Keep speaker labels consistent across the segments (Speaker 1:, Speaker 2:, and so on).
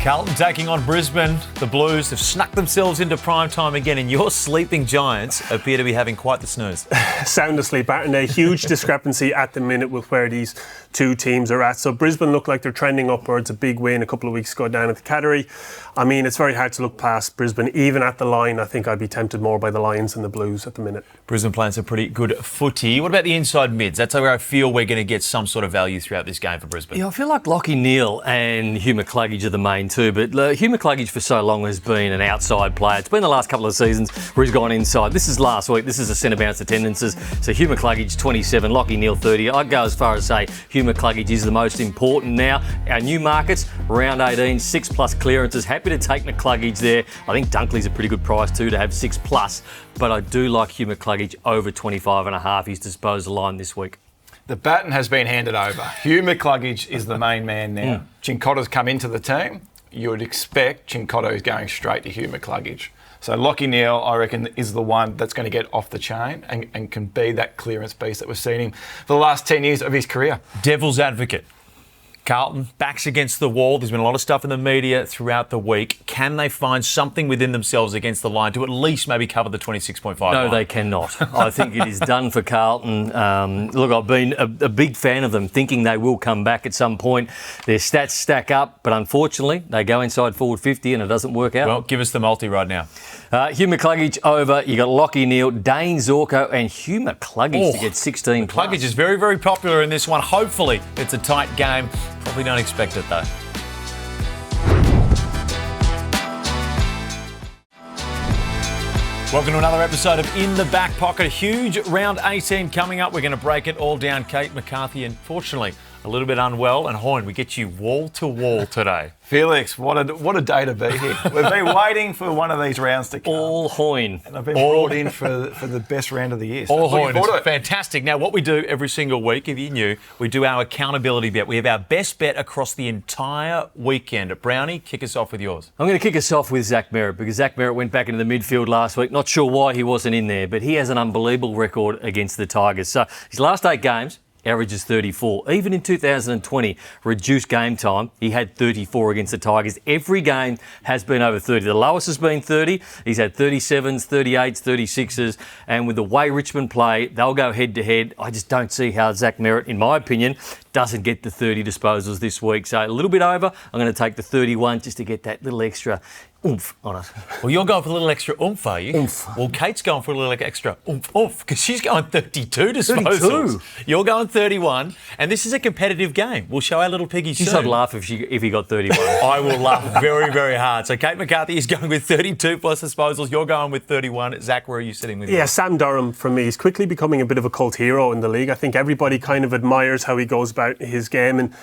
Speaker 1: Carlton taking on Brisbane. The Blues have snuck themselves into prime time again, and your sleeping Giants appear to be having quite the snooze.
Speaker 2: Sound asleep, and a huge discrepancy at the minute with where these two teams are at. So Brisbane look like they're trending upwards. A big win a couple of weeks ago down at the Cattery. I mean, it's very hard to look past Brisbane. Even at the line, I think I'd be tempted more by the Lions than the Blues at the minute.
Speaker 1: Brisbane playing some pretty good footy. What about the inside mids? That's where I feel we're going to get some sort of value throughout this game for Brisbane.
Speaker 3: Yeah, I feel like Lachie Neale and Hugh McCluggage are the main two, but Hugh McCluggage for so long has been an outside player. It's been the last couple of seasons where he's gone inside. This is last week. This is the centre bounce attendances. So Hugh McCluggage 27, Lachie Neale 30. I'd go as far as say Hugh McCluggage is the most important now. Our new markets, round 18, 6+ clearances. Happy to take McCluggage there. I think Dunkley's a pretty good price too to have 6+, but I do like Hugh McCluggage over 25.5 his disposal line this week.
Speaker 4: The baton has been handed over. Hugh McCluggage is the main man now. Chincotta's come into the team. You would expect Chincotta is going straight to Hugh McCluggage. So Lachie Neale, I reckon, is the one that's going to get off the chain and can be that clearance beast that we've seen him for the last 10 years of his career.
Speaker 1: Devil's advocate. Carlton, backs against the wall. There's been a lot of stuff in the media throughout the week. Can they find something within themselves against the line to at least maybe cover the 26.5
Speaker 3: No,
Speaker 1: line?
Speaker 3: they cannot. I think it is done for Carlton. Look, I've been a big fan of them, thinking they will come back at some point. Their stats stack up, but unfortunately, they go inside forward 50 and it doesn't work out.
Speaker 1: Well, give us the multi right now.
Speaker 3: Hugh McCluggage over. You got Lachie Neale, Dane Zorko and Hugh McCluggage to get 16 plus.
Speaker 1: McCluggage is very, very popular in this one. Hopefully, it's a tight game. Probably don't expect it, though. Welcome to another episode of In the Back Pocket. A huge round 18 coming up. We're going to break it all down. Kate McCarthy, unfortunately, a little bit unwell. And Hoyney, we get you wall to wall today.
Speaker 4: Felix, what a day to be here. We've been waiting for one of these rounds to come.
Speaker 3: All Hoyne.
Speaker 4: And I've been brought in for the best round of the year.
Speaker 1: All Hoyne. It's fantastic. Now, what we do every single week, if you knew, we do our accountability bet. We have our best bet across the entire weekend. Brownie, kick us off with yours.
Speaker 3: I'm going to kick us off with Zach Merritt because Zach Merritt went back into the midfield last week. Not sure why he wasn't in there, but he has an unbelievable record against the Tigers. So his last 8 games, averages 34. Even in 2020, reduced game time, he had 34 against the Tigers. Every game has been over 30. The lowest has been 30. He's had 37s, 38s, 36s. And with the way Richmond play, they'll go head-to-head. I just don't see how Zach Merritt, in my opinion, doesn't get the 30 disposals this week. So a little bit over. I'm going to take the 31 just to get that little extra oomph on it.
Speaker 1: Well, you're going for a little extra oomph, are you?
Speaker 3: Oomph.
Speaker 1: Well, Kate's going for a little extra oomph, because she's going 32 disposals.
Speaker 3: 32?
Speaker 1: You're going 31, and this is a competitive game. We'll show our little piggy soon.
Speaker 3: I'd laugh if he got 31.
Speaker 1: I will laugh very, very hard. So Kate McCarthy is going with 32 plus disposals. You're going with 31. Zach, where are you sitting with?
Speaker 2: Yeah, Sam Durham, for me, is quickly becoming a bit of a cult hero in the league. I think everybody kind of admires how he goes about his game, and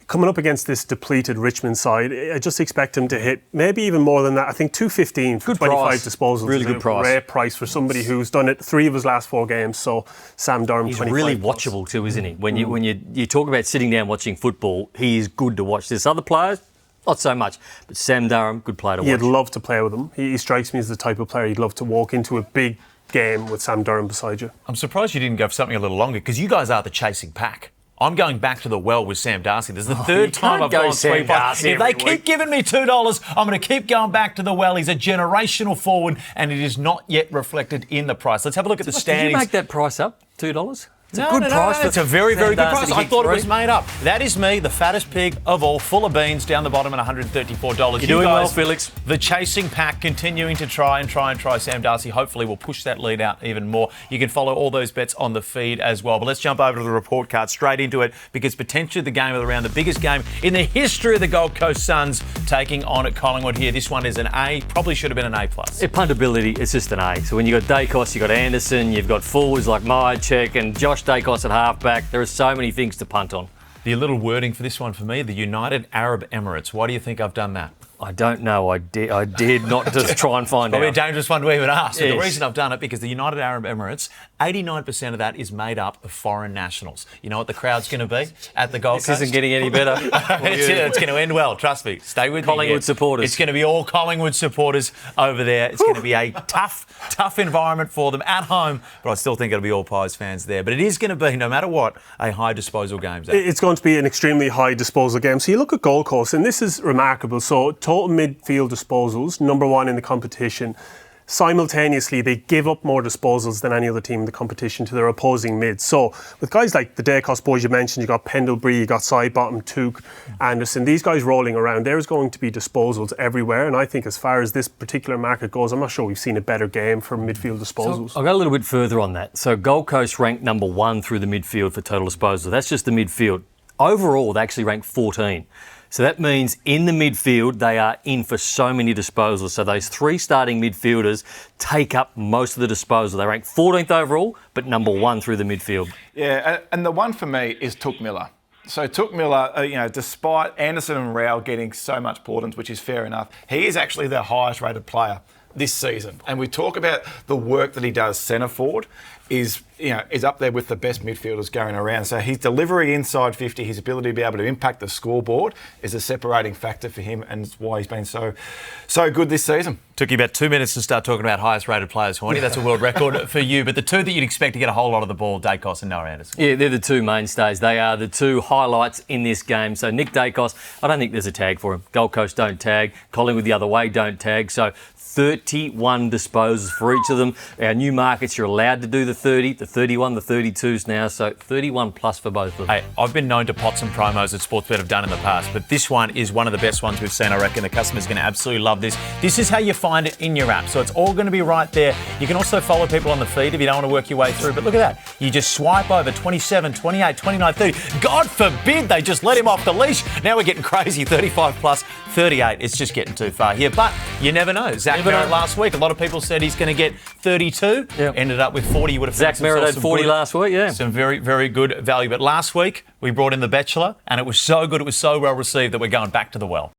Speaker 2: coming up against this depleted Richmond side, I just expect him to hit maybe even more than that. I think 215 for 25 disposals
Speaker 3: really
Speaker 2: is
Speaker 3: good
Speaker 2: a
Speaker 3: price.
Speaker 2: Rare price for somebody who's done it 3 of his last 4 games. So Sam Durham,
Speaker 3: he's
Speaker 2: 25
Speaker 3: really
Speaker 2: plus.
Speaker 3: watchable too, isn't he? When you talk about sitting down watching football, he is good to watch. There's other players, not so much, but Sam Durham, good player to watch.
Speaker 2: You'd love to play with him. He strikes me as the type of player you'd love to walk into a big game with Sam Durham beside you.
Speaker 1: I'm surprised you didn't go for something a little longer, because you guys are the chasing pack. I'm going back to the well with Sam Darcy. This is the third time I've gone 3 bucks. If they keep giving me $2, I'm going to keep going back to the well. He's a generational forward, and it is not yet reflected in the price. Let's have a look at the standings.
Speaker 3: Did you make that price up? $2? It's a
Speaker 1: No,
Speaker 3: good
Speaker 1: no,
Speaker 3: price.
Speaker 1: no, it's a very, very good price. I thought it was
Speaker 3: $3.
Speaker 1: made up. That is me, the fattest pig of all, full of beans, down the bottom at $134.
Speaker 3: You're doing well, Felix.
Speaker 1: The chasing pack continuing to try. Sam Darcy hopefully will push that lead out even more. You can follow all those bets on the feed as well. But let's jump over to the report card, straight into it, because potentially the game of the round, the biggest game in the history of the Gold Coast Suns, taking on at Collingwood here. This one is an A, probably should have been an A+.
Speaker 3: Puntability, it's just an A. So when you've got Dacos, you've got Anderson, you've got forwards like Myercheck and Josh Dacos at halfback. There are so many things to punt on.
Speaker 1: The little wording for this one for me, the United Arab Emirates. Why do you think I've done that?
Speaker 3: I don't know. I dared not just try and find
Speaker 1: Probably
Speaker 3: out.
Speaker 1: a dangerous one to even ask. But
Speaker 3: Yes.
Speaker 1: the reason I've done it, because the United Arab Emirates, 89% of that is made up of foreign nationals. You know what the crowd's going to be at the Gold
Speaker 3: This
Speaker 1: Coast?
Speaker 3: isn't getting any better.
Speaker 1: It's going to end well, trust me. Stay with me.
Speaker 3: Collingwood supporters.
Speaker 1: It's going to be all Collingwood supporters over there. It's going to be a tough environment for them at home, but I still think it'll be all Pies fans there. But it is going to be, no matter what, a high disposal game. Zach.
Speaker 2: It's going to be an extremely high disposal game. So you look at Gold Coast, and this is remarkable. So total midfield disposals, number one in the competition. Simultaneously, they give up more disposals than any other team in the competition to their opposing mids. So with guys like the Dacos boys you mentioned, you got Pendlebury, you got Sidebottom, Took, Anderson, these guys rolling around, there's going to be disposals everywhere. And I think as far as this particular market goes, I'm not sure we've seen a better game for midfield disposals.
Speaker 3: So I'll go a little bit further on that. So Gold Coast ranked number 1 through the midfield for total disposal. That's just the midfield. Overall, they actually ranked 14. So that means in the midfield, they are in for so many disposals. So those 3 starting midfielders take up most of the disposal. They rank 14th overall, but number 1 through the midfield.
Speaker 4: Yeah, and the one for me is Took Miller. So Took Miller, despite Anderson and Rao getting so much plaudits, which is fair enough, he is actually their highest rated player this season. And we talk about the work that he does centre forward is up there with the best midfielders going around. So his delivery inside 50, his ability to be able to impact the scoreboard is a separating factor for him, and it's why he's been so good this season.
Speaker 1: Took you about 2 minutes to start talking about highest rated players, Hoyney. That's a world record for you. But the two that you'd expect to get a whole lot of the ball, Dacos and Noah Anderson.
Speaker 3: Yeah, they're the 2 mainstays. They are the 2 highlights in this game. So Nick Dacos, I don't think there's a tag for him. Gold Coast don't tag. Collingwood the other way don't tag. So 31 disposals for each of them. Our new markets, you're allowed to do the 30, the 31, the 32s now. So 31 plus for both of them.
Speaker 1: Hey, I've been known to pot some promos that Sportsbet have done in the past, but this one is one of the best ones we've seen. I reckon the customer's going to absolutely love this. This is how you find it in your app. So it's all going to be right there. You can also follow people on the feed if you don't want to work your way through. But look at that. You just swipe over 27, 28, 29, 30. God forbid they just let him off the leash. Now we're getting crazy. 35 plus, 38. It's just getting too far here. But you never know. Zach Merritt last week, a lot of people said he's going to get 32.
Speaker 3: Yep.
Speaker 1: Ended up with 40. You would have
Speaker 3: Zach Merritt had 40 last week, yeah.
Speaker 1: Some very, very good value. But last week, we brought in the Bet-Chelor, and it was so good, it was so well received that we're going back to the well.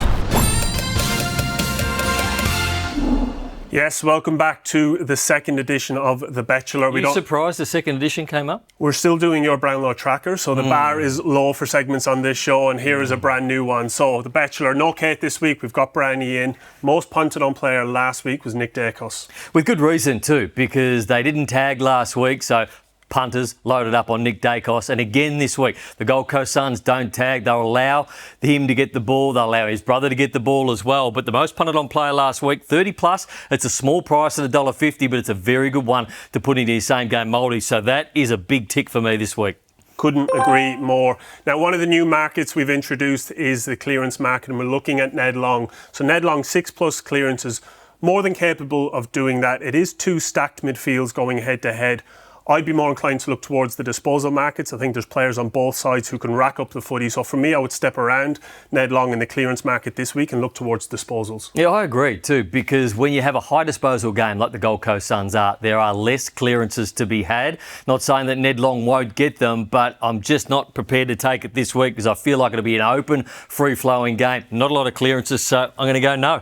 Speaker 2: Yes, welcome back to the second edition of the Bet-Chelor.
Speaker 3: Are you surprised the second edition came up?
Speaker 2: We're still doing your Brownlow tracker, so the bar is low for segments on this show, and here is a brand new one. So the Bet-Chelor, no Kate this week, we've got Browny in. Most punted on player last week was Nick Dacos.
Speaker 3: With good reason too, because they didn't tag last week, so punters loaded up on Nick Dacos. And again this week, the Gold Coast Suns don't tag. They'll allow him to get the ball. They'll allow his brother to get the ball as well. But the most punted on player last week, 30 plus. It's a small price at $1.50, but it's a very good one to put into your same game multi. So that is a big tick for me this week.
Speaker 2: Couldn't agree more. Now, one of the new markets we've introduced is the clearance market, and we're looking at Ned Long. So Ned Long, 6+ clearances, more than capable of doing that. It is 2 stacked midfields going head to head. I'd be more inclined to look towards the disposal markets. I think there's players on both sides who can rack up the footy. So for me, I would step around Ned Long in the clearance market this week and look towards disposals.
Speaker 3: Yeah, I agree too, because when you have a high disposal game like the Gold Coast Suns are, there are less clearances to be had. Not saying that Ned Long won't get them, but I'm just not prepared to take it this week because I feel like it'll be an open, free-flowing game. Not a lot of clearances, so I'm going to go no.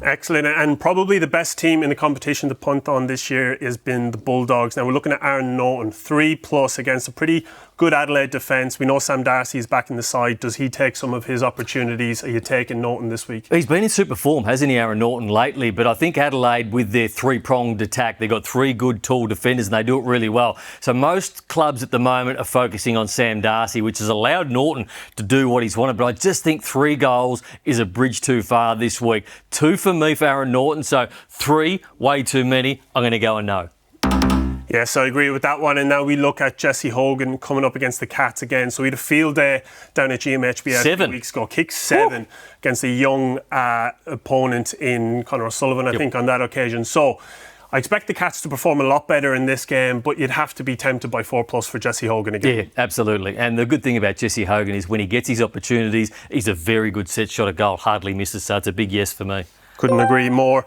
Speaker 2: Excellent, and probably the best team in the competition to punt on this year has been the Bulldogs. Now we're looking at Aaron Norton, 3+ against a pretty good Adelaide defence. We know Sam Darcy is back in the side. Does he take some of his opportunities? Are you taking Norton this week?
Speaker 3: He's been in super form, hasn't he, Aaron Norton, lately? But I think Adelaide, with their 3-pronged attack, they've got 3 good tall defenders and they do it really well. So most clubs at the moment are focusing on Sam Darcy, which has allowed Norton to do what he's wanted. But I just think 3 goals is a bridge too far this week. 2 for me for Aaron Norton, so 3, way too many. I'm going to go a no.
Speaker 2: Yes, I agree with that one. And now we look at Jesse Hogan coming up against the Cats again. So we had a field day down at GMHBS
Speaker 3: 7
Speaker 2: a few weeks ago. Kicked 7 against a young opponent in Conor O'Sullivan, I think, on that occasion. So I expect the Cats to perform a lot better in this game, but you'd have to be tempted by 4+ for Jesse Hogan again.
Speaker 3: Yeah, absolutely. And the good thing about Jesse Hogan is when he gets his opportunities, he's a very good set shot at goal, hardly misses. So it's a big yes for me.
Speaker 2: Couldn't agree more.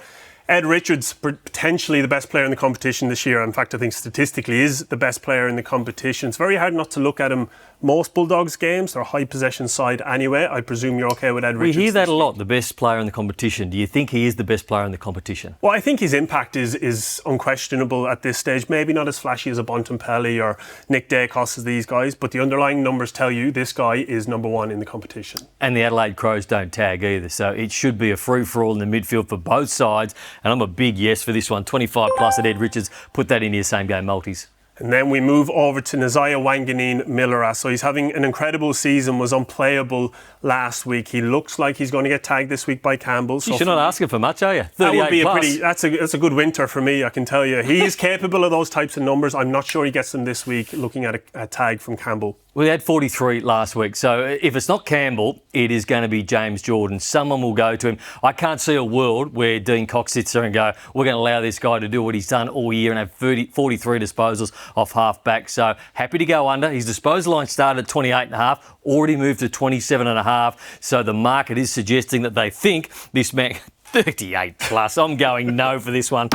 Speaker 2: Ed Richards, potentially the best player in the competition this year. In fact, I think statistically is the best player in the competition. It's very hard not to look at him. Most Bulldogs games, they're a high possession side anyway. I presume you're okay with Ed Richards.
Speaker 3: We hear that a lot, the best player in the competition. Do you think he is the best player in the competition?
Speaker 2: Well, I think his impact is unquestionable at this stage. Maybe not as flashy as a Bontempelli or Nick Dacos as these guys, but the underlying numbers tell you this guy is number one in the competition.
Speaker 3: And the Adelaide Crows don't tag either, so it should be a free-for-all in the midfield for both sides. And I'm a big yes for this one. 25 plus at Ed Richards. Put that into your same-game multis.
Speaker 2: And then we move over to Nazaya Wanganeen-Millera. So he's having an incredible season, was unplayable last week. He looks like he's going to get tagged this week by Campbell. So
Speaker 3: you're not asking for much, are you? 38
Speaker 2: that would be
Speaker 3: plus.
Speaker 2: That's a good winter for me, I can tell you. He is capable of those types of numbers. I'm not sure he gets them this week, looking at a tag from Campbell.
Speaker 3: We had 43 last week, so if it's not Campbell, it is going to be James Jordan. Someone will go to him. I can't see a world where Dean Cox sits there and go, we're going to allow this guy to do what he's done all year and have 43 disposals off half-back. So happy to go under. His disposal line started at 28.5, already moved to 27.5. So the market is suggesting that they think this man... 38 plus. I'm going no for this one.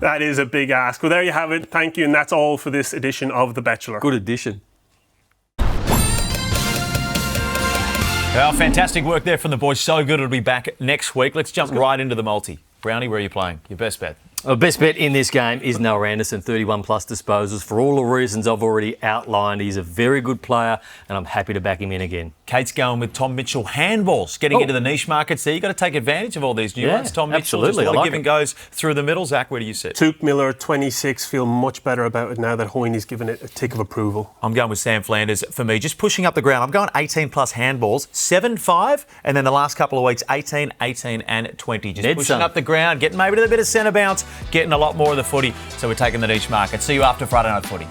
Speaker 2: That is a big ask. Well, there you have it. Thank you. And that's all for this edition of The Bet-Chelor.
Speaker 3: Good addition.
Speaker 1: Well, fantastic work there from the boys. So good it'll be back next week. Let's jump right into the multi. Brownie, where are you playing? Your best bet?
Speaker 3: Our best bet in this game is Noah Anderson, 31 plus disposals. For all the reasons I've already outlined, he's a very good player and I'm happy to back him in again.
Speaker 1: Kate's going with Tom Mitchell handballs, getting into the niche markets there. You've got to take advantage of all these new ones. Tom Mitchell,
Speaker 3: absolutely.
Speaker 1: just a lot of give and goes through the middle. Zach, where do you sit?
Speaker 2: Tuke Miller, 26, feel much better about it now that Hoyney's given it a tick of approval.
Speaker 1: I'm going with Sam Flanders for me, just pushing up the ground. I'm going 18 plus handballs, 7-5, and then the last couple of weeks, 18, 18 and 20. Just pushing up the ground, getting maybe a bit of centre bounce, getting a lot more of the footy. So we're taking the niche market. See you after Friday Night Footy.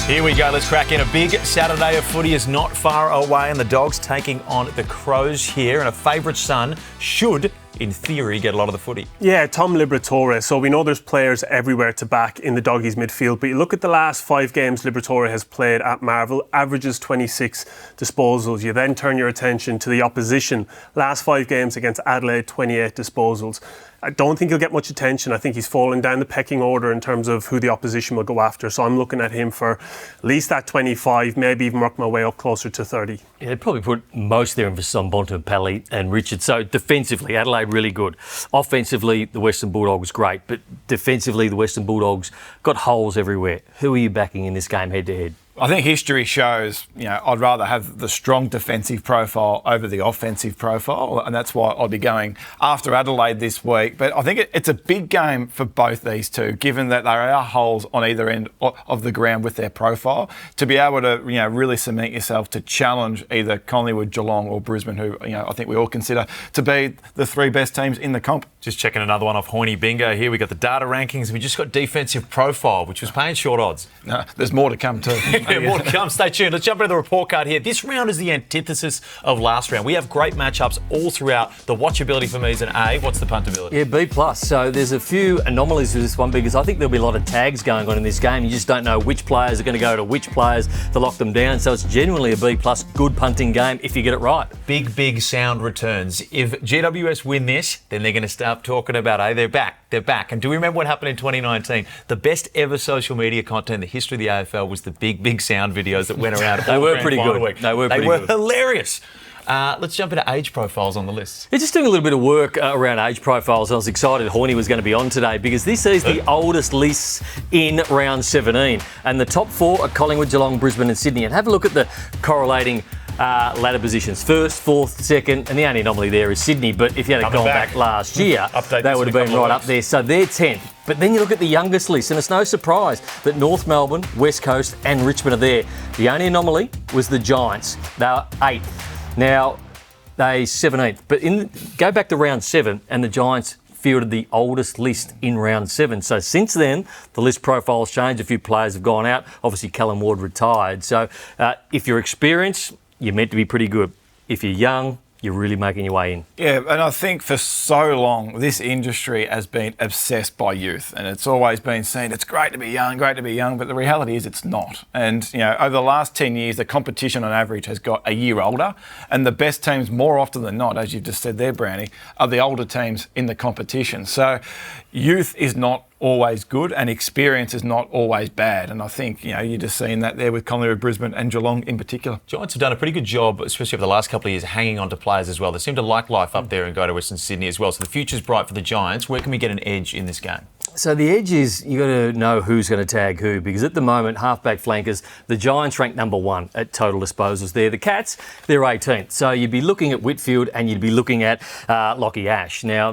Speaker 1: Here we go, let's crack in. A big Saturday of footy is not far away and the Dogs taking on the Crows here, and a favourite son should, in theory, get a lot of the footy.
Speaker 2: Yeah, Tom Liberatore. So we know there's players everywhere to back in the Doggies midfield, but you look at the last 5 games Liberatore has played at Marvel, averages 26 disposals. You then turn your attention to the opposition. Last 5 games against Adelaide, 28 disposals. I don't think he'll get much attention. I think he's fallen down the pecking order in terms of who the opposition will go after. So I'm looking at him for at least that 25, maybe even work my way up closer to 30.
Speaker 3: Yeah, they'd probably put most of their emphasis on Bontempelli and Richard. So defensively, Adelaide really good. Offensively, the Western Bulldogs great. But defensively, the Western Bulldogs got holes everywhere. Who are you backing in this game head-to-head?
Speaker 4: I think history shows, I'd rather have the strong defensive profile over the offensive profile, and that's why I'll be going after Adelaide this week. But I think it's a big game for both these two, given that there are holes on either end of the ground with their profile, to be able to, really cement yourself to challenge either Collingwood, Geelong or Brisbane, who, I think we all consider to be the 3 best teams in the comp.
Speaker 1: Just checking another one off Hoyney Bingo here. We got the data rankings. We just got defensive profile, which was paying short odds.
Speaker 4: No, there's more to come too.
Speaker 1: More to come. Stay tuned. Let's jump into the report card here. This round is the antithesis of last round. We have great matchups all throughout. The watchability for me is an A. What's the puntability?
Speaker 3: Yeah, B+. So there's a few anomalies with this one because I think there'll be a lot of tags going on in this game. You just don't know which players are going to go to which players to lock them down. So it's genuinely a B+, good punting game if you get it right.
Speaker 1: Big sound returns. If GWS win this, then they're going to start talking about, hey, they're back. They're back. And do we remember what happened in 2019? The best ever social media content in the history of the AFL was the big sound videos that went around.
Speaker 3: They were pretty good. They were
Speaker 1: hilarious. Let's jump into age profiles on the list.
Speaker 3: Yeah, just doing a little bit of work around age profiles. I was excited Hoyney was going to be on today because this is the oldest lists in round 17. And the top 4 are Collingwood, Geelong, Brisbane and Sydney. And have a look at the correlating ladder positions. First, 4th, 2nd, and the only anomaly there is Sydney. But if you had gone back last year, they would have been right up there. So they're 10th. But then you look at the youngest list, and it's no surprise that North Melbourne, West Coast and Richmond are there. The only anomaly was the Giants. They were 8th. Now, they 17th. But go back to round 7, and the Giants fielded the oldest list in round 7. So since then, the list profile's changed. A few players have gone out. Obviously, Callum Ward retired. So if you're experienced, you're meant to be pretty good. If you're young, you're really making your way in.
Speaker 4: Yeah, and I think for so long, this industry has been obsessed by youth, and it's always been seen, it's great to be young, but the reality is it's not. And, over the last 10 years, the competition on average has got a year older, and the best teams, more often than not, as you've just said there, Browny, are the older teams in the competition. So youth is not always good and experience is not always bad. And I think, you're just seeing that there with Collingwood, Brisbane and Geelong in particular.
Speaker 1: Giants have done a pretty good job, especially over the last couple of years, hanging on to players as well. They seem to like life up there and go to Western Sydney as well. So the future's bright for the Giants. Where can we get an edge in this game?
Speaker 3: So the edge is you got to know who's going to tag who, because at the moment, halfback flankers, the Giants rank number 1 at total disposals there. The Cats, they're 18th. So you'd be looking at Whitfield and you'd be looking at Lockie Ash. Now,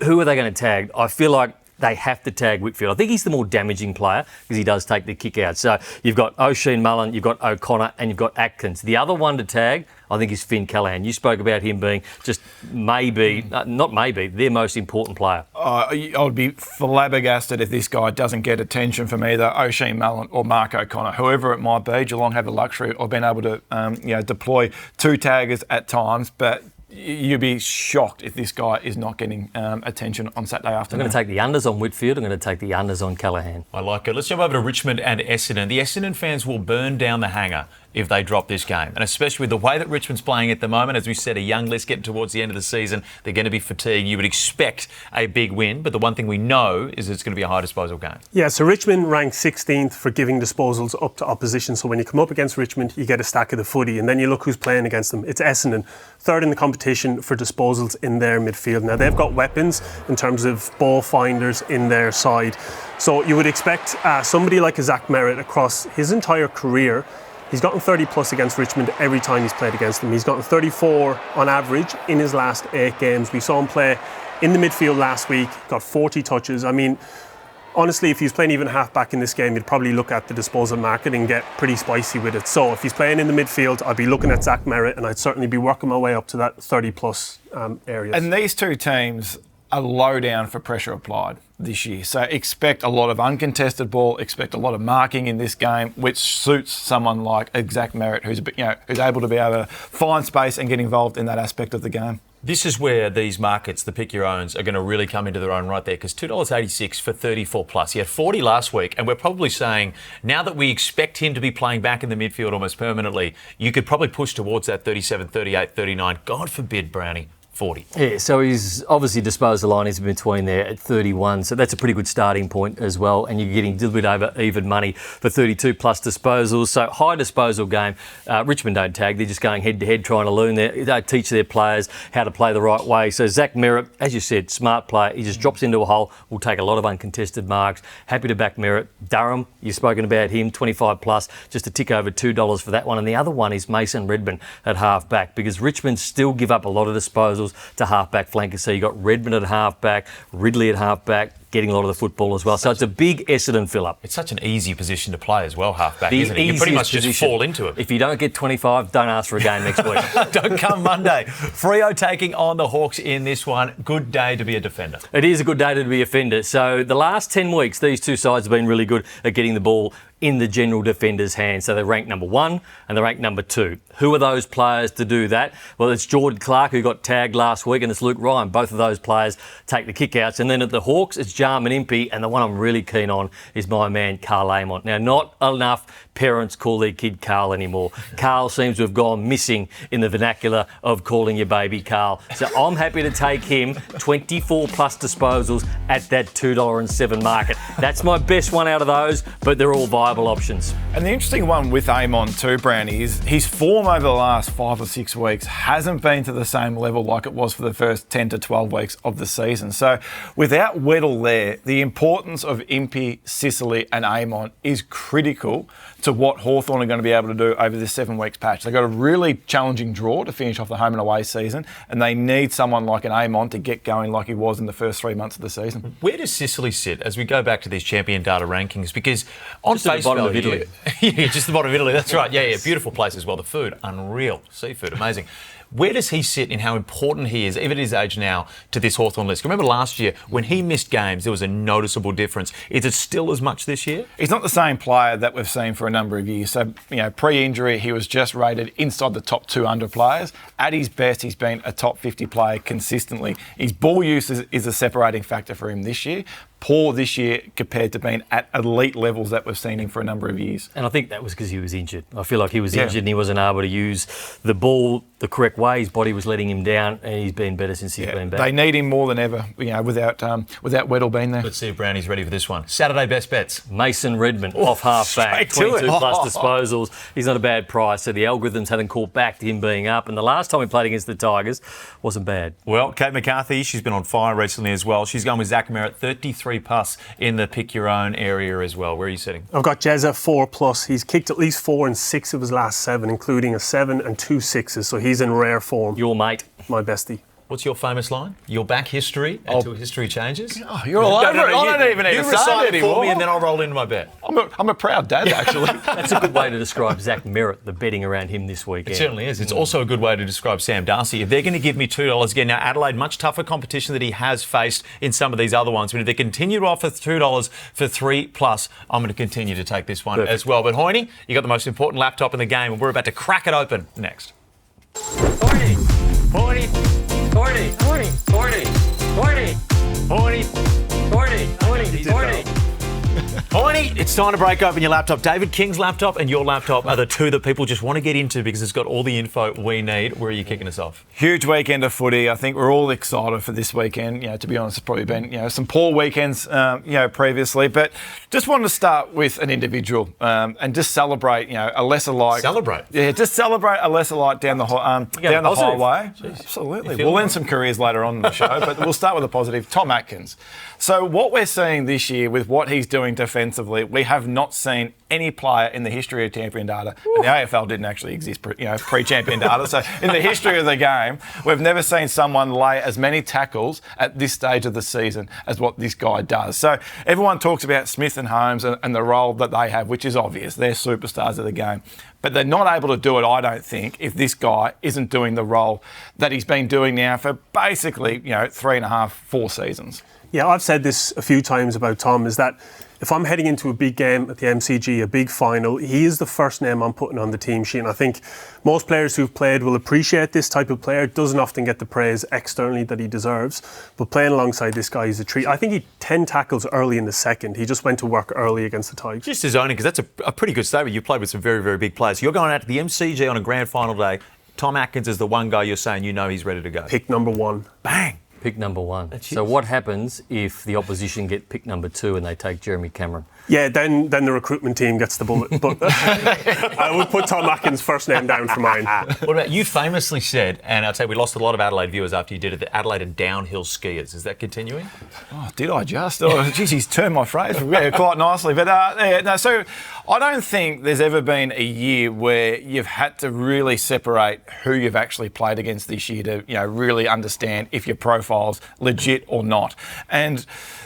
Speaker 3: who are they going to tag? I feel like they have to tag Whitfield. I think he's the more damaging player because he does take the kick out. So you've got O'Sheen Mullen, you've got O'Connor and you've got Atkins. The other one to tag, I think, is Finn Callahan. You spoke about him being just their most important player.
Speaker 4: I would be flabbergasted if this guy doesn't get attention from either O'Sheen Mullen or Mark O'Connor. Whoever it might be, Geelong have the luxury of being able to deploy 2 taggers at times, but you'd be shocked if this guy is not getting attention on Saturday afternoon.
Speaker 3: I'm going to take the unders on Whitfield. I'm going to take the unders on Callahan.
Speaker 1: I like it. Let's jump over to Richmond and Essendon. The Essendon fans will burn down the hangar if they drop this game. And especially with the way that Richmond's playing at the moment, as we said, a young list getting towards the end of the season, they're going to be fatigued. You would expect a big win, but the one thing we know is it's going to be a high disposal game.
Speaker 2: Yeah, so Richmond ranked 16th for giving disposals up to opposition. So when you come up against Richmond, you get a stack of the footy, and then you look who's playing against them. It's Essendon, 3rd in the competition for disposals in their midfield. Now, they've got weapons in terms of ball finders in their side. So you would expect somebody like a Zach Merritt across his entire career. He's gotten 30 plus against Richmond every time he's played against them. He's gotten 34 on average in his last 8 games. We saw him play in the midfield last week, got 40 touches. I mean, honestly, if he's playing even half-back in this game, you'd probably look at the disposal market and get pretty spicy with it. So if he's playing in the midfield, I'd be looking at Zach Merritt and I'd certainly be working my way up to that 30-plus areas.
Speaker 4: And these two teams are low down for pressure applied this year. So expect a lot of uncontested ball, expect a lot of marking in this game, which suits someone like Zach Merritt, who's able to be able to find space and get involved in that aspect of the game.
Speaker 1: This is where these markets, the pick your owns, are going to really come into their own right there, because $2.86 for 34 plus. He had 40 last week, and we're probably saying now that we expect him to be playing back in the midfield almost permanently, you could probably push towards that 37, 38, 39. God forbid, Browny. 40.
Speaker 3: Yeah, so he's obviously disposed the line is in between there at 31, so that's a pretty good starting point as well, and you're getting a little bit over even money for 32 plus disposals, so high disposal game. Richmond don't tag, they're just going head to head trying to learn they teach their players how to play the right way. So Zach Merritt, as you said, smart player, he just drops into a hole, will take a lot of uncontested marks. Happy to back Merritt. Durham, you've spoken about him, 25 plus, just a tick over $2 for that one, and the other one is Mason Redmond at half back, because Richmond still give up a lot of disposals to half-back flankers. So you've got Redmond at half-back, Ridley at half-back, getting a lot of the football as well. So it's a big Essendon fill-up.
Speaker 1: It's such an easy position to play as well, half-back, isn't it? You pretty much just fall into it.
Speaker 3: If you don't get 25, don't ask for a game next week.
Speaker 1: Don't come Monday. Freo taking on the Hawks in this one. Good day to be a defender.
Speaker 3: It is a good day to be a defender. So the last 10 weeks, these two sides have been really good at getting the ball in the general defender's hands. So they're ranked number 1 and they're ranked number 2. Who are those players to do that? Well, it's Jordan Clark, who got tagged last week, and it's Luke Ryan. Both of those players take the kickouts. And then at the Hawks, it's Jarman Impey, and the one I'm really keen on is my man Carl Amont. Now, not enough parents call their kid Carl anymore. Carl seems to have gone missing in the vernacular of calling your baby Carl. So I'm happy to take him 24 plus disposals at that $2.07 market. That's my best one out of those, but they're all viable options.
Speaker 4: And the interesting one with Amon too, Browny, is his form over the last 5 or 6 weeks hasn't been to the same level like it was for the first 10 to 12 weeks of the season. So without Weddle there, the importance of Impey, Sicily and Amon is critical to what Hawthorn are going to be able to do over this 7 weeks patch. They've got a really challenging draw to finish off the home and away season, and they need someone like an Amon to get going like he was in the first 3 months of the season.
Speaker 1: Where does Sicily sit as we go back to these champion data rankings? Because on
Speaker 3: just face value,
Speaker 1: of Italy. Yeah, just the bottom of Italy, that's right. Yeah, beautiful place as well. The food, unreal. Seafood, amazing. Where does he sit in how important he is, even at his age now, to this Hawthorn list? Remember last year, when he missed games, there was a noticeable difference. Is it still as much this year?
Speaker 4: He's not the same player that we've seen for a number of years. So, pre-injury, he was just rated inside the top 200 players. At his best, he's been a top 50 player consistently. His ball use is a separating factor for him this year. Poor this year compared to being at elite levels that we've seen him for a number of years.
Speaker 3: And I think that was because he was injured. I feel like he was injured and he wasn't able to use the ball the correct way. His body was letting him down, and he's been better since he's been back.
Speaker 4: They need him more than ever, without Weddle being there.
Speaker 1: Let's see if Brownie's ready for this one. Saturday best bets.
Speaker 3: Mason Redmond, off half-back,
Speaker 1: straight to
Speaker 3: 22
Speaker 1: it.
Speaker 3: plus disposals. He's not a bad price, so the algorithms haven't caught back to him being up. And the last time he played against the Tigers wasn't bad.
Speaker 1: Well, Kate McCarthy, she's been on fire recently as well. She's going with Zach Merritt, 33 plus in the pick your own area as well. Where are you sitting?
Speaker 2: I've got Jezza 4+. He's kicked at least 4 and 6 of his last 7, including a 7 and 2 6s. So he's in rare form.
Speaker 3: Your mate.
Speaker 2: My bestie.
Speaker 1: What's your famous line? Your back history until history changes?
Speaker 4: Oh, you're all over it. I don't even need to say it
Speaker 1: it for
Speaker 4: anymore.
Speaker 1: me and then I'll roll into my bet.
Speaker 4: I'm a proud dad, actually.
Speaker 3: That's a good way to describe Zach Merritt, the betting around him this weekend.
Speaker 1: It certainly is. It's also a good way to describe Sam Darcy. If they're going to give me $2 again, now Adelaide, much tougher competition that he has faced in some of these other ones, but if they continue to offer $2 for 3+, I'm going to continue to take this one as well. But Hoyney, you got the most important laptop in the game, and we're about to crack it open next.
Speaker 3: Hoyney! Hoyney! Hoyney! Hoyney! Hoyney! Hoyney! Hoyney! Hoyney! Hoyney! Hoyney!
Speaker 1: Hoyney, it's time to break open your laptop. David King's laptop and your laptop are the two that people just want to get into because it's got all the info we need. Where are you kicking us off?
Speaker 4: Huge weekend of footy. I think we're all excited for this weekend. To be honest, it's probably been some poor weekends previously, but just wanted to start with an individual and just celebrate a lesser light.
Speaker 1: Celebrate?
Speaker 4: Yeah, just celebrate a lesser light down the highway.
Speaker 1: Jeez.
Speaker 4: Absolutely. We'll end some careers later on in the show, but we'll start with a positive. Tom Atkins. So what we're seeing this year with what he's doing defensively, we have not seen any player in the history of champion data, and the AFL didn't actually exist pre-champion data, so in the history of the game, we've never seen someone lay as many tackles at this stage of the season as what this guy does. So everyone talks about Smith and Holmes and the role that they have, which is obvious. They're superstars of the game. But they're not able to do it, I don't think, if this guy isn't doing the role that he's been doing now for basically, 3.5, 4 seasons.
Speaker 2: Yeah, I've said this a few times about Tom, is that if I'm heading into a big game at the MCG, a big final, he is the first name I'm putting on the team sheet. And I think most players who've played will appreciate this type of player. Doesn't often get the praise externally that he deserves. But playing alongside this guy is a treat. I think he had 10 tackles early in the second. He just went to work early against the Tigers.
Speaker 1: Just his own, because that's a pretty good statement. You played with some very, very big players. You're going out to the MCG on a grand final day. Tom Atkins is the one guy you're saying he's ready to go.
Speaker 2: Pick number 1.
Speaker 1: Bang!
Speaker 3: Pick number 1. So what happens if the opposition get pick number 2 and they take Jeremy Cameron?
Speaker 2: Yeah, then the recruitment team gets the bullet. But I would put Tom Atkins' first name down for mine.
Speaker 1: What about you famously said, and I'll tell you, we lost a lot of Adelaide viewers after you did it, that Adelaide are downhill skiers. Is that continuing?
Speaker 4: Oh, did I just? Oh, geez, he's turned my phrase quite nicely. But so I don't think there's ever been a year where you've had to really separate who you've actually played against this year to really understand if your profile's legit or not. And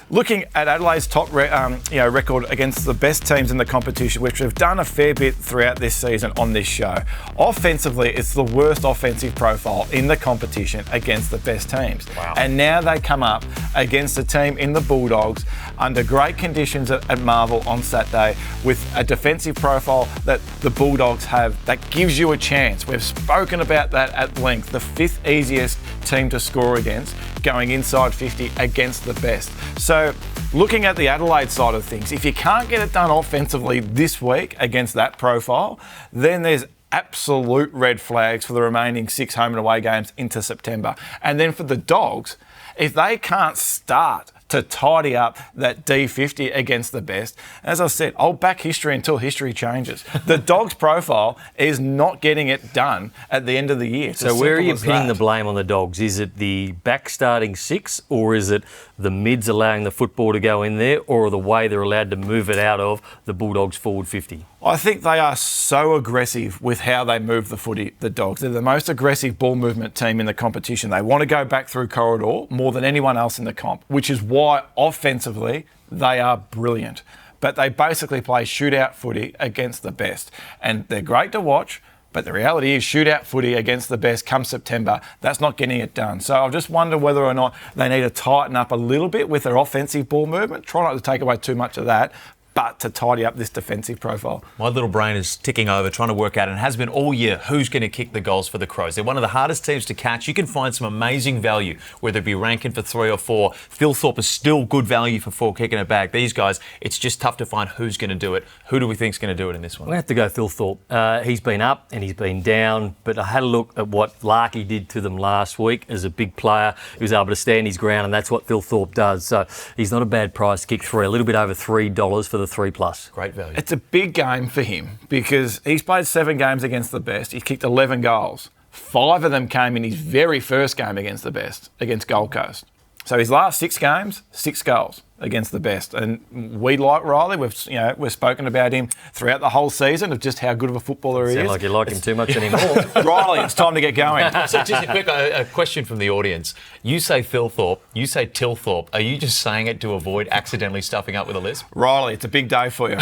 Speaker 4: looking at Adelaide's top record against the best teams in the competition, which we've done a fair bit throughout this season on this show, offensively, it's the worst offensive profile in the competition against the best teams.
Speaker 1: Wow.
Speaker 4: And now they come up against a team in the Bulldogs under great conditions at Marvel on Saturday with a defensive profile that the Bulldogs have that gives you a chance. We've spoken about that at length. The 5th easiest team to score against, going inside 50 against the best. So looking at the Adelaide side of things, if you can't get it done offensively this week against that profile, then there's absolute red flags for the remaining 6 home and away games into September. And then for the Dogs, if they can't start to tidy up that D50 against the best, as I said, I'll back history until history changes. The Dogs' profile is not getting it done at the end of the year.
Speaker 3: So where are you pinning the blame on the Dogs? Is it the back starting 6, or is it the mids allowing the football to go in there, or the way they're allowed to move it out of the Bulldogs forward 50?
Speaker 4: I think they are so aggressive with how they move the footy, the Dogs. They're the most aggressive ball movement team in the competition. They want to go back through corridor more than anyone else in the comp, which is why offensively they are brilliant. But they basically play shootout footy against the best. And they're great to watch, But the reality is shootout footy against the best come September, that's not getting it done. So I just wonder whether or not they need to tighten up a little bit with their offensive ball movement. Try not to take away too much of that, but to tidy up this defensive profile.
Speaker 1: My little brain is ticking over, trying to work out, and has been all year, who's going to kick the goals for the Crows. They're one of the hardest teams to catch. You can find some amazing value, whether it be Rankin for 3 or 4. Thilthorpe is still good value for 4 kicking it back. These guys, it's just tough to find who's going to do it. Who do we think is going to do it in this one?
Speaker 3: I'm going to have to go Thilthorpe. He's been up and he's been down, but I had a look at what Larky did to them last week as a big player. He was able to stand his ground, and that's what Thilthorpe does. So he's not a bad price to kick 3, a little bit over $3 for the 3+.
Speaker 1: Great value.
Speaker 4: It's a big game for him because he's played 7 games against the best. He's kicked 11 goals. 5 of them came in his very first game against the best, against Gold Coast. So his last 6 games, 6 goals against the best. And we like Riley. We've spoken about him throughout the whole season of just how good of a footballer he is.
Speaker 3: Sound like you like him too much anymore.
Speaker 4: Riley, it's time to get going.
Speaker 1: So just a quick question from the audience. You say Thilthorpe, you say Tilthorpe. Are you just saying it to avoid accidentally stuffing up with a lisp?
Speaker 4: Riley, it's a big day for you.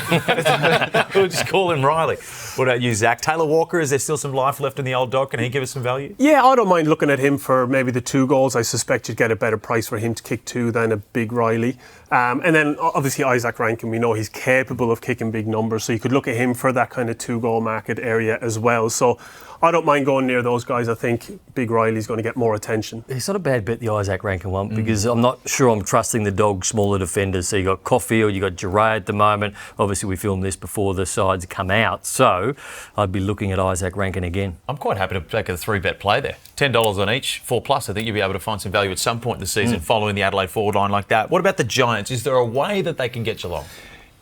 Speaker 1: We'll just call him Riley. What about you, Zach? Taylor Walker, is there still some life left in the old dog? Can he give us some value?
Speaker 2: Yeah, I don't mind looking at him for maybe the 2 goals. I suspect you'd get a better price for him to kick 2 than a big Riley. And then obviously Isaac Rankin, we know he's capable of kicking big numbers, so you could look at him for that kind of 2-goal market area as well. So I don't mind going near those guys. I think Big Riley's going to get more attention.
Speaker 3: It's not a bad bet, the Isaac Rankin one, because I'm not sure I'm trusting the dog smaller defenders. So you got Caulfield, you got Giray at the moment. Obviously we filmed this before the sides come out, so I'd be looking at Isaac Rankin again.
Speaker 1: I'm quite happy to take a 3-bet play there. $10 on each, 4+. I think you'll be able to find some value at some point in the season following the Adelaide forward line like that. What about the Giants? Is there a way that they can get Geelong?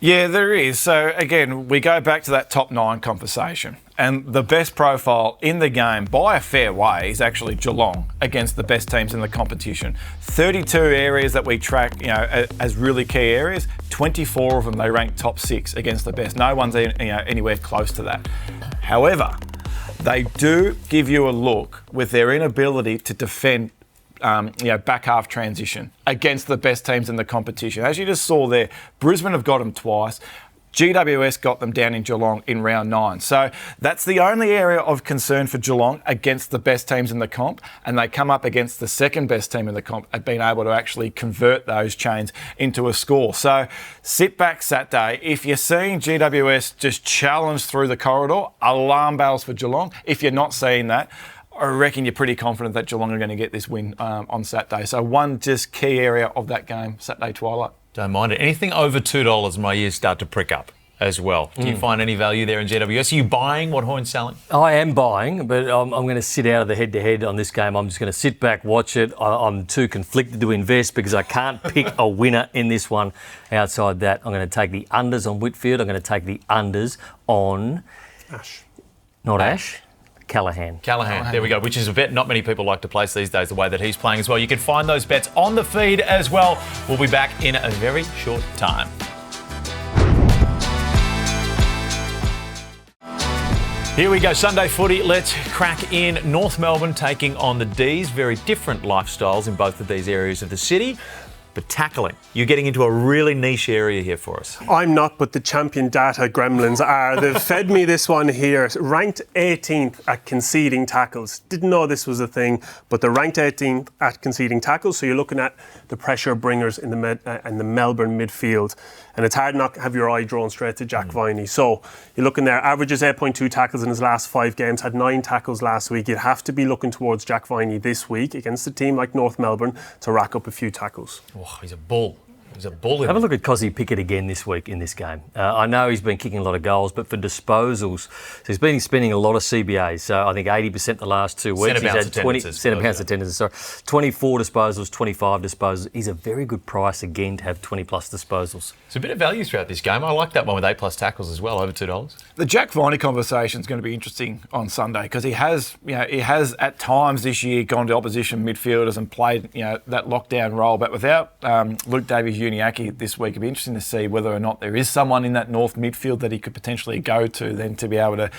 Speaker 4: Yeah, there is. So, again, we go back to that top 9 conversation. And the best profile in the game, by a fair way, is actually Geelong against the best teams in the competition. 32 areas that we track, as really key areas. 24 of them they rank top 6 against the best. No one's anywhere close to that. However, they do give you a look with their inability to defend back half transition against the best teams in the competition. As you just saw there, Brisbane have got them twice. GWS got them down in Geelong in round 9. So that's the only area of concern for Geelong against the best teams in the comp, and they come up against the second best team in the comp at being able to actually convert those chains into a score. So sit back Saturday. If you're seeing GWS just challenge through the corridor, alarm bells for Geelong. If you're not seeing that, I reckon you're pretty confident that Geelong are going to get this win on Saturday. So one just key area of that game, Saturday twilight.
Speaker 1: Don't mind it. Anything over $2, my ears start to prick up as well. Do you find any value there in GWS? Are you buying what Hoyney's selling?
Speaker 3: I am buying, but I'm going to sit out of the head-to-head on this game. I'm just going to sit back, watch it. I'm too conflicted to invest because I can't pick a winner in this one. Outside that, I'm going to take the unders on Whitfield. I'm going to take the unders on...
Speaker 2: Ash.
Speaker 3: Not Ash. Callahan.
Speaker 1: There we go, which is a bet not many people like to place these days, the way that he's playing as well. You can find those bets on the feed as well. We'll be back in a very short time. Here we go, Sunday footy. Let's crack in. North Melbourne taking on the D's. Very different lifestyles in both of these areas of the city. But tackling, you're getting into a really niche area here for us.
Speaker 2: I'm not, but the champion data gremlins are. They've fed me this one here. Ranked 18th at conceding tackles. Didn't know this was a thing, but they're ranked 18th at conceding tackles. So you're looking at the pressure bringers in the Melbourne midfield. And it's hard not to have your eye drawn straight to Jack Viney. So you're looking there, averages 8.2 tackles in his last 5 games, had 9 tackles last week. You'd have to be looking towards Jack Viney this week against a team like North Melbourne to rack up a few tackles.
Speaker 1: Oh, he's a bull. He's a bull.
Speaker 3: Have a look at Cozzy Pickett again this week in this game. I know he's been kicking a lot of goals, but for disposals, so he's been spending a lot of CBAs. So I think 80% the last 2 weeks.
Speaker 1: He's had 20 centre-bounce
Speaker 3: attendances. Sorry, 24 disposals, 25 disposals. He's a very good price again to have 20+ disposals.
Speaker 1: It's a bit of value throughout this game. I like that one with 8+ tackles as well, over $2.
Speaker 4: The Jack Viney conversation is going to be interesting on Sunday because he has at times this year gone to opposition midfielders and played that lockdown role, but without Luke Davies Uniacke this week. It'd be interesting to see whether or not there is someone in that north midfield that he could potentially go to then to be able to,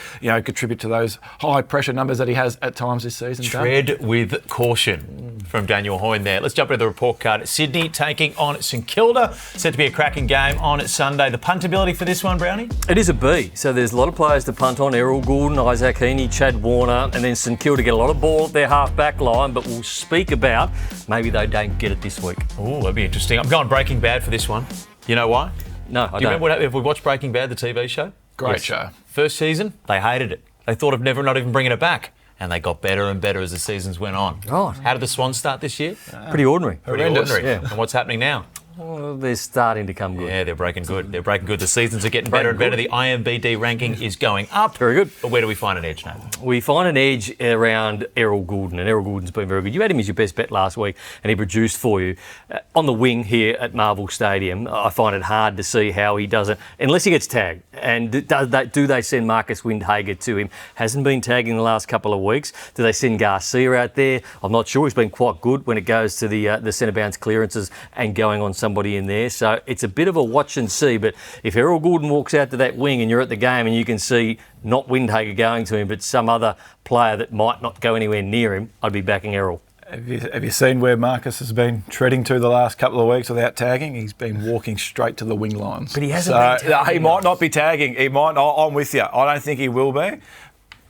Speaker 4: contribute to those high pressure numbers that he has at times this season.
Speaker 1: Tread with caution from Daniel Hoyney there. Let's jump into the report card. Sydney taking on St Kilda. Set to be a cracking game on Sunday. The puntability for this one, Brownie?
Speaker 3: It is a B. So there's a lot of players to punt on. Errol Gordon, Isaac Heaney, Chad Warner, and then St Kilda get a lot of ball at their half-back line, but we'll speak about maybe they don't get it this week.
Speaker 1: Oh, that'd be interesting. I'm going Breaking Bad for this one. You know why?
Speaker 3: No, I
Speaker 1: Do you
Speaker 3: don't.
Speaker 1: remember what happened if we watched Breaking Bad, the TV show?
Speaker 4: Great show.
Speaker 1: First season, they hated it. They thought of not even bringing it back. And they got better and better as the seasons went on.
Speaker 3: Right.
Speaker 1: How did the Swans start this year?
Speaker 3: Pretty ordinary.
Speaker 1: Pretty
Speaker 4: Horrendous.
Speaker 1: ordinary.
Speaker 3: Yeah.
Speaker 1: And what's happening now?
Speaker 3: Well, they're starting to come good.
Speaker 1: Yeah, they're breaking good. They're breaking good. The seasons are getting better and better. The IMBD ranking is going up.
Speaker 3: Very good.
Speaker 1: But where do we find an edge, Nathan?
Speaker 3: We find an edge around Errol Gordon, and Errol Gordon's been very good. You had him as your best bet last week, and he produced for you. On the wing here at Marvel Stadium, I find it hard to see how he doesn't, unless he gets tagged. And do they send Marcus Windhager to him? Hasn't been tagging the last couple of weeks. Do they send Garcia out there? I'm not sure. He's been quite good when it goes to the centre bounce clearances and going on somebody in there. So it's a bit of a watch and see, but if Errol Gordon walks out to that wing and you're at the game and you can see not Windhager going to him, but some other player that might not go anywhere near him, I'd be backing Errol.
Speaker 4: Have you seen where Marcus has been treading to the last couple of weeks without tagging? He's been walking straight to the wing lines.
Speaker 1: But he hasn't been tagging.
Speaker 4: He might not be tagging. He might not. I'm with you. I don't think he will be.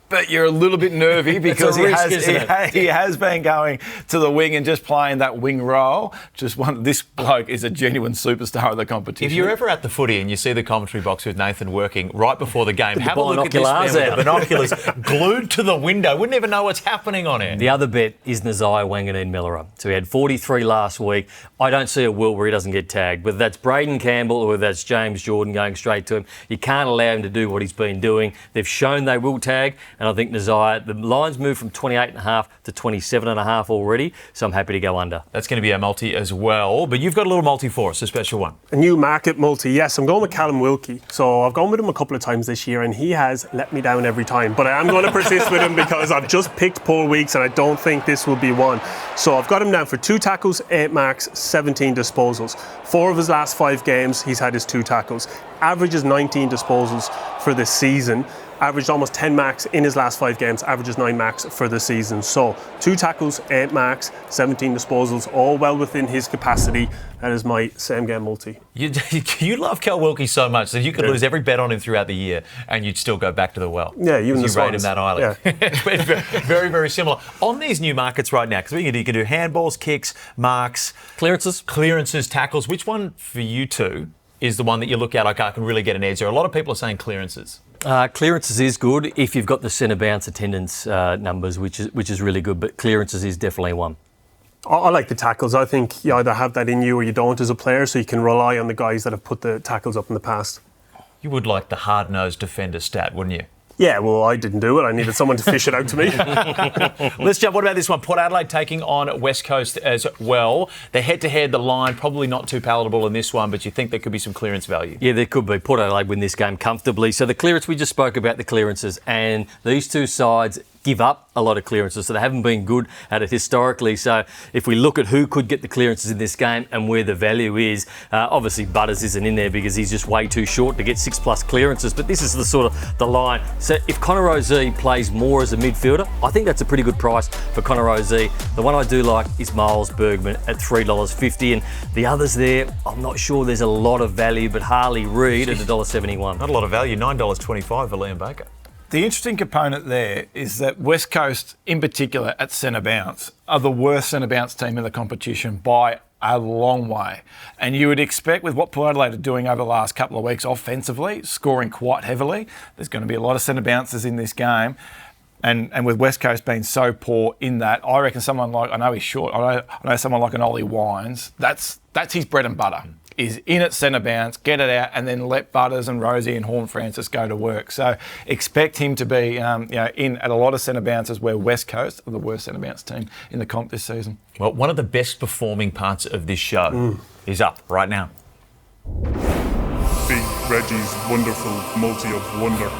Speaker 4: But you're a little bit nervy because he has been going to the wing and just playing that wing role. This bloke is a genuine superstar of the competition.
Speaker 1: If you're ever at the footy and you see the commentary box with Nathan working right before the game, have a look at this
Speaker 3: binoculars
Speaker 1: man with the binoculars glued to the window. Wouldn't even know what's happening on it.
Speaker 3: The other bet is Nazai Wanganeen-Mellera. So he had 43 last week. I don't see a world where he doesn't get tagged. Whether that's Braden Campbell or whether that's James Jordan going straight to him, you can't allow him to do what he's been doing. They've shown they will tag, and I think Nazai, the line's moved from 28.5 to 27.5 already, so I'm happy to go under.
Speaker 1: That's going to be a multi as well, but you've got a little multi for us, a special one.
Speaker 2: A new market multi, yes. I'm going with Cal Wilkie. So I've gone with him a couple of times this year and he has let me down every time. But I am going to persist with him because I've just picked poor weeks and I don't think this will be one. So I've got him down for 2 tackles, 8 marks, 17 disposals. 4 of his last 5 games, he's had his 2 tackles. Averages 19 disposals for the season. Averaged almost 10 marks in his last 5 games, averages 9 marks for the season. So 2 tackles, 8 marks, 17 disposals, all well within his capacity. That is my same game multi.
Speaker 1: You love Cal Wilkie so much that you could lose every bet on him throughout the year and you'd still go back to the well.
Speaker 2: Yeah, you and the
Speaker 1: rate him
Speaker 2: Swans.
Speaker 1: that highly.
Speaker 2: Yeah.
Speaker 1: Very, very similar. On these new markets right now, because you can do handballs, kicks, marks, clearances, tackles. Which one for you two is the one that you look at, like, I can really get an edge there? A lot of people are saying clearances.
Speaker 3: Clearances is good if you've got the centre bounce attendance numbers, which is really good, but clearances is definitely one.
Speaker 2: I like the tackles. I think you either have that in you or you don't as a player, so you can rely on the guys that have put the tackles up in the past.
Speaker 1: You would like the hard-nosed defender stat, wouldn't you?
Speaker 2: Yeah, well, I didn't do it. I needed someone to fish it out to me.
Speaker 1: Let's jump. What about this one? Port Adelaide taking on West Coast as well. The head-to-head, the line, probably not too palatable in this one, but you think there could be some clearance value?
Speaker 3: Yeah, there could be. Port Adelaide win this game comfortably. So the clearance, we just spoke about the clearances, and these two sides give up a lot of clearances, so they haven't been good at it historically. So if we look at who could get the clearances in this game and where the value is, obviously Butters isn't in there because he's just way too short to get 6+ clearances, but this is the sort of the line. So if Connor Ozee plays more as a midfielder, I think that's a pretty good price for Connor Ozee. The one I do like is Miles Bergman at $3.50, and the others there, I'm not sure there's a lot of value, but Harley Reid at $1.71.
Speaker 1: Not a lot of value, $9.25 for Liam Baker.
Speaker 4: The interesting component there is that West Coast, in particular at centre bounce, are the worst centre bounce team in the competition by a long way. And you would expect with what Port Adelaide are doing over the last couple of weeks offensively, scoring quite heavily, there's going to be a lot of centre bounces in this game. And with West Coast being so poor in that, I reckon someone like, I know he's short, I know someone like an Ollie Wines, that's his bread and butter. Is in at centre bounce, get it out, and then let Butters and Rosie and Horn Francis go to work. So expect him to be in at a lot of centre bounces where West Coast are the worst centre bounce team in the comp this season.
Speaker 1: Well, one of the best performing parts of this show is up right now.
Speaker 5: Big Reggie's wonderful multi of wonder.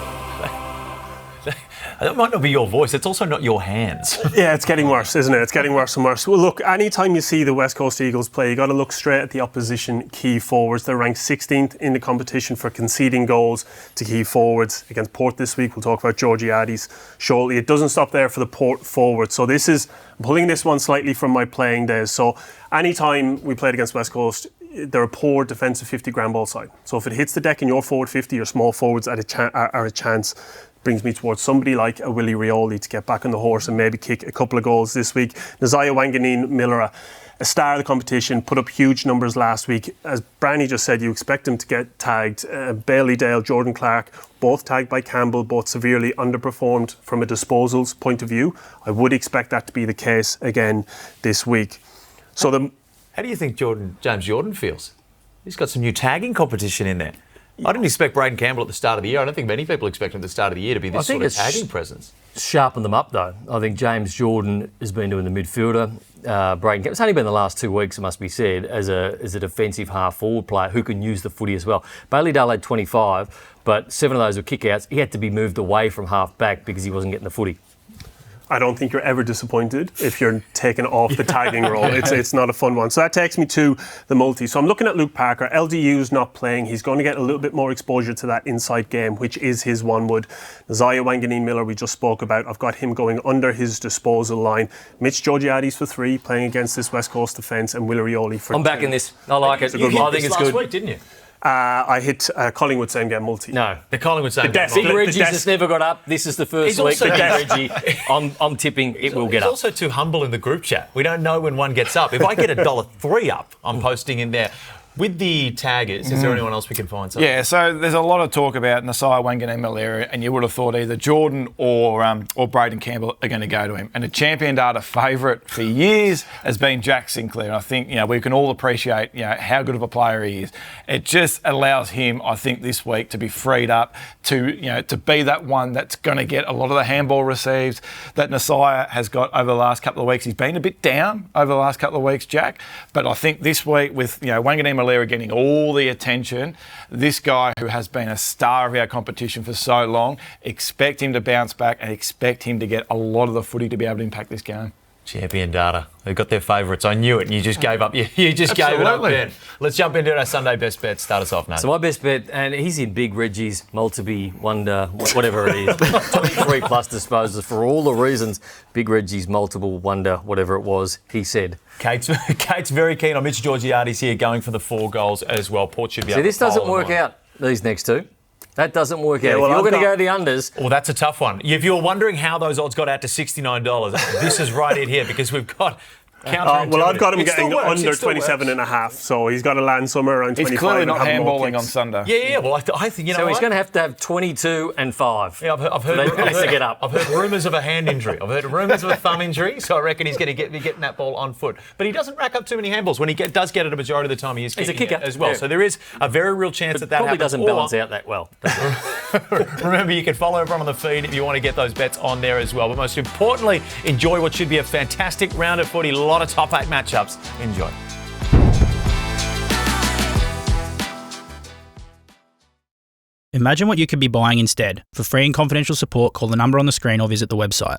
Speaker 1: That might not be your voice. It's also not your hands.
Speaker 2: Yeah, it's getting worse, isn't it? It's getting worse and worse. Well, look, anytime you see the West Coast Eagles play, you got to look straight at the opposition key forwards. They're ranked 16th in the competition for conceding goals to key forwards. Against Port this week, we'll talk about Georgiades shortly. It doesn't stop there for the Port forward. So I'm pulling this one slightly from my playing days. So anytime we played against West Coast, they're a poor defensive 50 ground ball side. So if it hits the deck in your forward 50, your small forwards are a chance. Brings me towards somebody like a Willie Rioli to get back on the horse and maybe kick a couple of goals this week. Nazaya Wanganeen-Miller, a star of the competition, put up huge numbers last week. As Browny just said, you expect him to get tagged. Bailey Dale, Jordan Clark, both tagged by Campbell, both severely underperformed from a disposals point of view. I would expect that to be the case again this week. So
Speaker 1: how do you think James Jordan feels? He's got some new tagging competition in there. I didn't expect Braden Campbell at the start of the year. I don't think many people expect him at the start of the year to be this sort of tagging presence.
Speaker 3: Sharpen them up, though. I think James Jordan has been doing the midfielder. Braden Campbell, it's only been the last 2 weeks, it must be said, as a defensive half-forward player who can use the footy as well. Bailey Dale had 25, but 7 of those were kick-outs. He had to be moved away from half-back because he wasn't getting the footy.
Speaker 2: I don't think you're ever disappointed if you're taken off the tagging role. It's not a fun one. So that takes me to the multi. So I'm looking at Luke Parker. LDU's not playing. He's going to get a little bit more exposure to that inside game, which is his one wood. Nazaya Wanganeen-Miller, we just spoke about. I've got him going under his disposal line. Mitch Georgiades for 3, playing against this West Coast defence, and Willie Rioli for 2.
Speaker 3: I'm back in this. I like it.
Speaker 1: You hit
Speaker 3: I think
Speaker 1: this
Speaker 3: it's
Speaker 1: last
Speaker 3: good.
Speaker 1: week, didn't you?
Speaker 2: I hit Collingwood same game multi.
Speaker 3: No.
Speaker 1: The Collingwood same game.
Speaker 3: Big Reggie's just never got up. This is the first week.
Speaker 1: also-
Speaker 3: Big Reggie, I'm tipping it will get
Speaker 1: He's
Speaker 3: up.
Speaker 1: also too humble in the group chat. We don't know when one gets up. If I get $1.03 up, I'm posting in there. With the taggers, is there anyone else we can find? Something?
Speaker 4: Yeah, so there's a lot of talk about Nazaya Wanganeen-Miller, and you would have thought either Jordan or Braden Campbell are going to go to him. And a champion data favourite for years has been Jack Sinclair. And I think we can all appreciate how good of a player he is. It just allows him, I think, this week to be freed up to be that one that's going to get a lot of the handball receives that Nazaya has got over the last couple of weeks. He's been a bit down over the last couple of weeks, Jack, but I think this week with Wanganeen-Miller getting all the attention, this guy who has been a star of our competition for so long, expect him to bounce back and expect him to get a lot of the footy to be able to impact this game.
Speaker 1: Champion data. They've got their favourites. I knew it, and you just gave up. You just gave it up, Ben. Let's jump into our Sunday best bet. Start us off, Nate.
Speaker 3: So my best bet, and he's in Big Reggie's multi wonder, whatever it is, 23 plus disposals for all the reasons. Big Reggie's multiple wonder, whatever it was, he said.
Speaker 1: Kate's very keen on Mitch Georgiades here, going for the 4 goals as well. Port should be able to
Speaker 3: this doesn't
Speaker 1: follow
Speaker 3: work
Speaker 1: them on.
Speaker 3: out, these next two. That doesn't work out.
Speaker 2: well,
Speaker 3: if you're going to go the unders...
Speaker 1: Well, that's a tough one. If you're wondering how those odds got out to $69, this is right in here because we've got...
Speaker 2: Well, I've got him
Speaker 1: It still
Speaker 2: getting
Speaker 1: works,
Speaker 2: under
Speaker 1: it still
Speaker 2: 27 and a half, so he's got to land somewhere around 25.
Speaker 4: He's clearly not
Speaker 2: and have more
Speaker 4: handballing on
Speaker 2: kicks.
Speaker 4: Sunday.
Speaker 1: Yeah. Well, I think
Speaker 3: So he's going to have 22 and 5.
Speaker 1: Yeah, I've heard
Speaker 3: to get up.
Speaker 1: I've heard rumours of a hand injury. I've heard rumours of a thumb injury, so I reckon he's going to be getting that ball on foot. But he doesn't rack up too many handballs. When he does get it, a majority of the time he is
Speaker 3: He's a
Speaker 1: kicking
Speaker 3: kicker.
Speaker 1: it as well.
Speaker 3: Yeah.
Speaker 1: So there is a very real chance that
Speaker 3: Probably
Speaker 1: happens.
Speaker 3: doesn't balance out that well.
Speaker 1: Remember, you can follow everyone on the feed if you want to get those bets on there as well. But most importantly, enjoy what should be a fantastic round of footy. A lot of top 8 matchups. Enjoy.
Speaker 5: Imagine what you could be buying instead. For free and confidential support, call the number on the screen or visit the website.